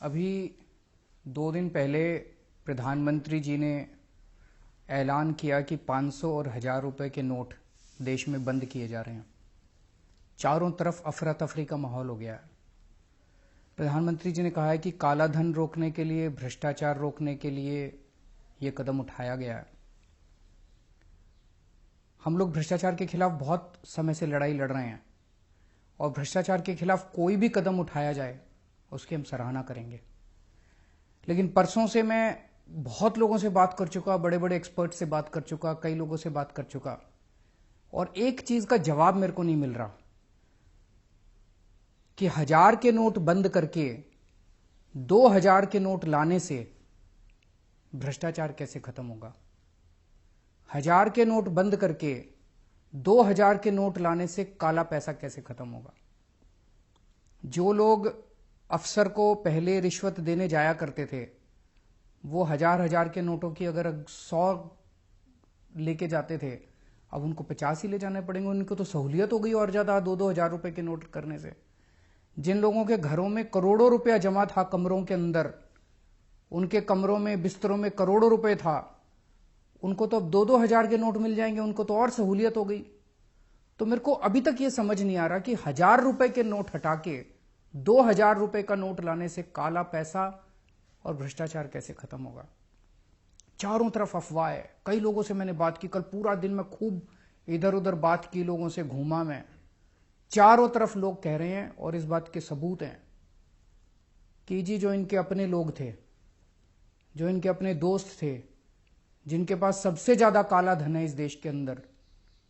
अभी 2 दिन पहले प्रधानमंत्री जी ने ऐलान किया कि 500 और 1000 रुपए के नोट देश में बंद किए जा रहे हैं। चारों तरफ अफरा तफरी का माहौल हो गया है। प्रधानमंत्री जी ने कहा है कि काला धन रोकने के लिए, भ्रष्टाचार रोकने के लिए ये कदम उठाया गया है। हम लोग भ्रष्टाचार के खिलाफ बहुत समय से लड़ाई लड़ रहे हैं और भ्रष्टाचार के खिलाफ कोई भी कदम उठाया जाए उसकी हम सराहना करेंगे। लेकिन परसों से मैं बहुत लोगों से बात कर चुका, बड़े बड़े एक्सपर्ट से बात कर चुका, कई लोगों से बात कर चुका, और एक चीज का जवाब मेरे को नहीं मिल रहा कि 1000 के नोट बंद करके 2000 के नोट लाने से भ्रष्टाचार कैसे खत्म होगा। 1000 के नोट बंद करके 2000 के नोट लाने से काला पैसा कैसे खत्म होगा। जो लोग अफसर को पहले रिश्वत देने जाया करते थे, वो 1000 के नोटों की अगर 100 लेके जाते थे, अब उनको 50 ही ले जाने पड़ेंगे। उनको तो सहूलियत हो गई और ज्यादा 2-2 हजार रुपए के नोट करने से। जिन लोगों के घरों में करोड़ों रुपया जमा था कमरों के अंदर, उनके कमरों में, बिस्तरों में करोड़ों रुपए था, उनको तो अब 2-2 हजार के नोट मिल जाएंगे, उनको तो और सहूलियत हो गई। तो मेरे को अभी तक ये समझ नहीं आ रहा कि 1000 रुपए के नोट हटा के 2000 रुपए का नोट लाने से काला पैसा और भ्रष्टाचार कैसे खत्म होगा। चारों तरफ अफवाह है। कई लोगों से मैंने बात की, कल पूरा दिन में खूब इधर उधर बात की, लोगों से घूमा मैं। चारों तरफ लोग कह रहे हैं और इस बात के सबूत हैं कि जी जो इनके अपने लोग थे, जो इनके अपने दोस्त थे, जिनके पास सबसे ज्यादा काला धन है इस देश के अंदर,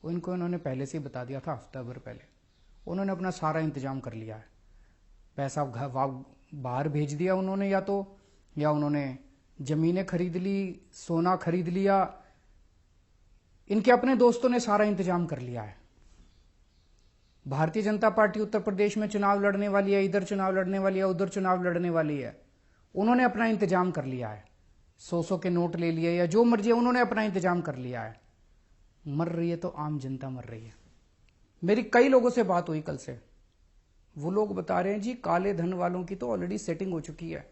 उनको इन्होंने पहले से ही बता दिया था, हफ्ता भर पहले। उन्होंने अपना सारा इंतजाम कर लिया है। पैसा बाहर भेज दिया उन्होंने, या उन्होंने जमीनें खरीद ली, सोना खरीद लिया। इनके अपने दोस्तों ने सारा इंतजाम कर लिया है। भारतीय जनता पार्टी उत्तर प्रदेश में चुनाव लड़ने वाली है, इधर चुनाव लड़ने वाली है, उधर चुनाव लड़ने वाली है। उन्होंने अपना इंतजाम कर लिया है। 100 के नोट ले लिए या जो मर्जी है, उन्होंने अपना इंतजाम कर लिया है। मर रही है तो आम जनता मर रही है। मेरी कई लोगों से बात हुई कल से, वो लोग बता रहे हैं जी काले धन वालों की तो ऑलरेडी सेटिंग हो चुकी है।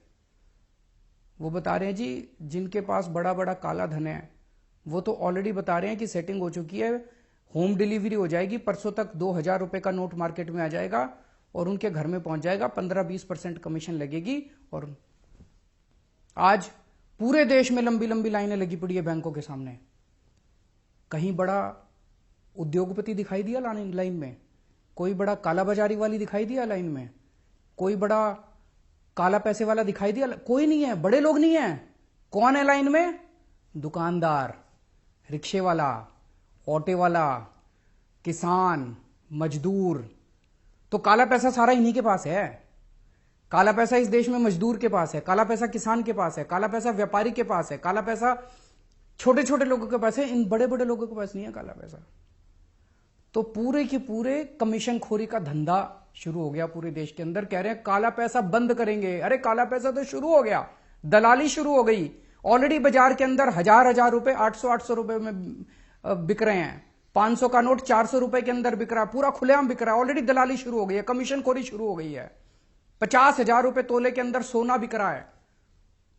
वो बता रहे हैं जी जिनके पास बड़ा बड़ा काला धन है वो तो ऑलरेडी बता रहे हैं कि सेटिंग हो चुकी है, होम डिलीवरी हो जाएगी, परसों तक 2000 रुपए का नोट मार्केट में आ जाएगा और उनके घर में पहुंच जाएगा, 15-20% कमीशन लगेगी। और आज पूरे देश में लंबी लंबी लाइनें लगी पड़ी है बैंकों के सामने। कहीं बड़ा उद्योगपति दिखाई दिया लाइन में? कोई बड़ा काला बाजारी वाली दिखाई दिया लाइन में? कोई बड़ा काला पैसे वाला दिखाई दिया? कोई नहीं है, बड़े लोग नहीं है। कौन है लाइन में? दुकानदार, रिक्शे वाला, ऑटो वाला, किसान, मजदूर। तो काला पैसा सारा इन्हीं के पास है। काला पैसा इस देश में मजदूर के पास है, काला पैसा किसान के पास है, काला पैसा व्यापारी के पास है, काला पैसा छोटे छोटे लोगों के पास है। इन बड़े बड़े लोगों के पास नहीं है काला पैसा। तो पूरे के पूरे कमीशन खोरी का धंधा शुरू हो गया पूरे देश के अंदर। कह रहे हैं काला पैसा बंद करेंगे। अरे काला पैसा तो शुरू हो गया, दलाली शुरू हो गई। ऑलरेडी बाजार के अंदर 1000 रुपए, 800 रुपए में बिक रहे हैं। 500 का नोट 400 रुपए के अंदर बिक रहा है, पूरा खुलेआम बिक रहा है। ऑलरेडी दलाली शुरू हो गई है, कमीशन खोरी शुरू हो गई है। 50,000 रुपए तोले के अंदर सोना बिक रहा है।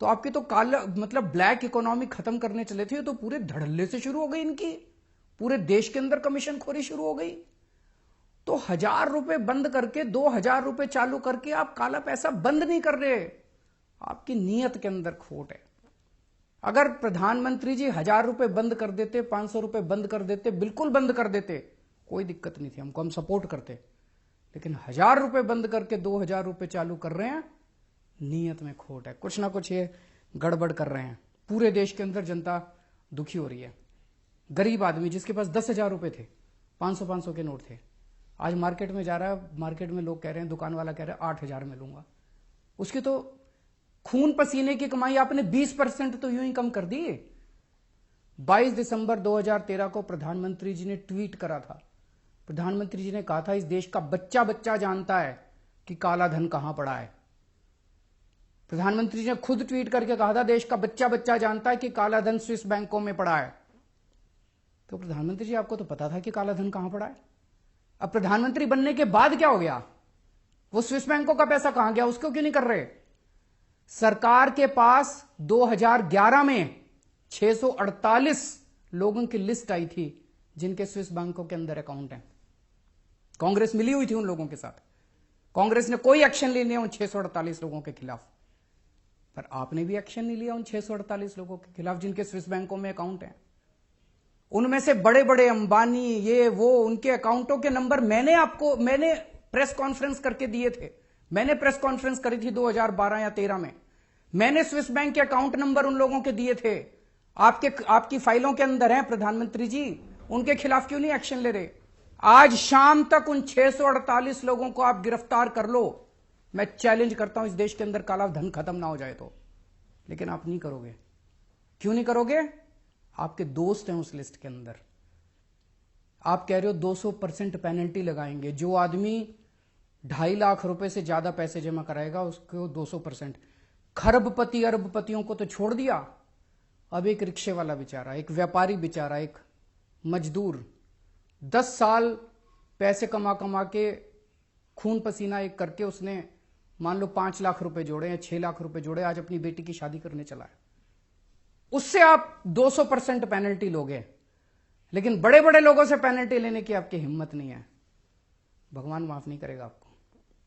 तो आपकी तो काला मतलब ब्लैक इकोनॉमी खत्म करने चले थे तो पूरे धड़ल्ले से शुरू हो गई इनकी। पूरे देश के अंदर कमीशन खोरी शुरू हो गई। तो 1000 रुपए बंद करके 2000 रुपए चालू करके आप काला पैसा बंद नहीं कर रहे। आपकी नीयत के अंदर खोट है। अगर प्रधानमंत्री जी 1000 रुपए बंद कर देते, 500 रुपए बंद कर देते, बिल्कुल बंद कर देते, कोई दिक्कत नहीं थी, हमको, हम सपोर्ट करते। लेकिन 1000 रुपए बंद करके 2000 रुपए चालू कर रहे हैं, नीयत में खोट है। कुछ ना कुछ ये गड़बड़ कर रहे हैं। पूरे देश के अंदर जनता दुखी हो रही है। गरीब आदमी जिसके पास 10,000 रुपए थे, 500 के नोट थे, आज मार्केट में जा रहा है, मार्केट में लोग कह रहे हैं, दुकान वाला कह रहा है 8,000 में लूंगा। उसकी तो खून पसीने की कमाई आपने 20% तो यूं ही कम कर दी। 22 दिसंबर 2013 को प्रधानमंत्री जी ने ट्वीट करा था। प्रधानमंत्री जी ने कहा था इस देश का बच्चा बच्चा जानता है कि काला धन कहां पड़ा है। प्रधानमंत्री जी ने खुद ट्वीट करके कहा था देश का बच्चा बच्चा जानता है कि काला धन स्विस बैंकों में पड़ा है। तो प्रधानमंत्री जी आपको तो पता था कि काला धन कहां पड़ा है। अब प्रधानमंत्री बनने के बाद क्या हो गया? वो स्विस बैंकों का पैसा कहां गया? उसको क्यों नहीं कर रहे? सरकार के पास 2011 में 648 लोगों की लिस्ट आई थी जिनके स्विस बैंकों के अंदर अकाउंट हैं। कांग्रेस मिली हुई थी उन लोगों के साथ। कांग्रेस ने कोई एक्शन नहीं लिया उन 648 लोगों के खिलाफ, पर आपने भी एक्शन नहीं लिया उन 648 लोगों के खिलाफ जिनके स्विस बैंकों में अकाउंट हैं। उनमें से बड़े बड़े अंबानी, ये वो, उनके अकाउंटों के नंबर मैंने प्रेस कॉन्फ्रेंस करके दिए थे। मैंने प्रेस कॉन्फ्रेंस करी थी 2012 या 13 में। मैंने स्विस बैंक के अकाउंट नंबर उन लोगों के दिए थे। आपकी फाइलों के अंदर हैं प्रधानमंत्री जी। उनके खिलाफ क्यों नहीं एक्शन ले रहे? आज शाम तक उन 648 लोगों को आप गिरफ्तार कर लो। मैं चैलेंज करता हूं इस देश के अंदर काला धन खत्म ना हो जाए तो। लेकिन आप नहीं करोगे। क्यों नहीं करोगे? आपके दोस्त हैं उस लिस्ट के अंदर। आप कह रहे हो 200% पेनल्टी लगाएंगे। जो आदमी 2.5 लाख रुपए से ज्यादा पैसे जमा कराएगा उसको 200%। खरबपति अरबपतियों को तो छोड़ दिया, अब एक रिक्शे वाला बेचारा, एक व्यापारी बेचारा, एक मजदूर 10 साल पैसे कमा कमा के खून पसीना एक करके उसने मान लो 5 लाख रुपए जोड़े या 6 लाख रुपए जोड़े, आज अपनी बेटी की शादी करने चला है। उससे आप 200% पेनल्टी लोगे, लेकिन बड़े बड़े लोगों से पेनल्टी लेने की आपकी हिम्मत नहीं है। भगवान माफ नहीं करेगा आपको।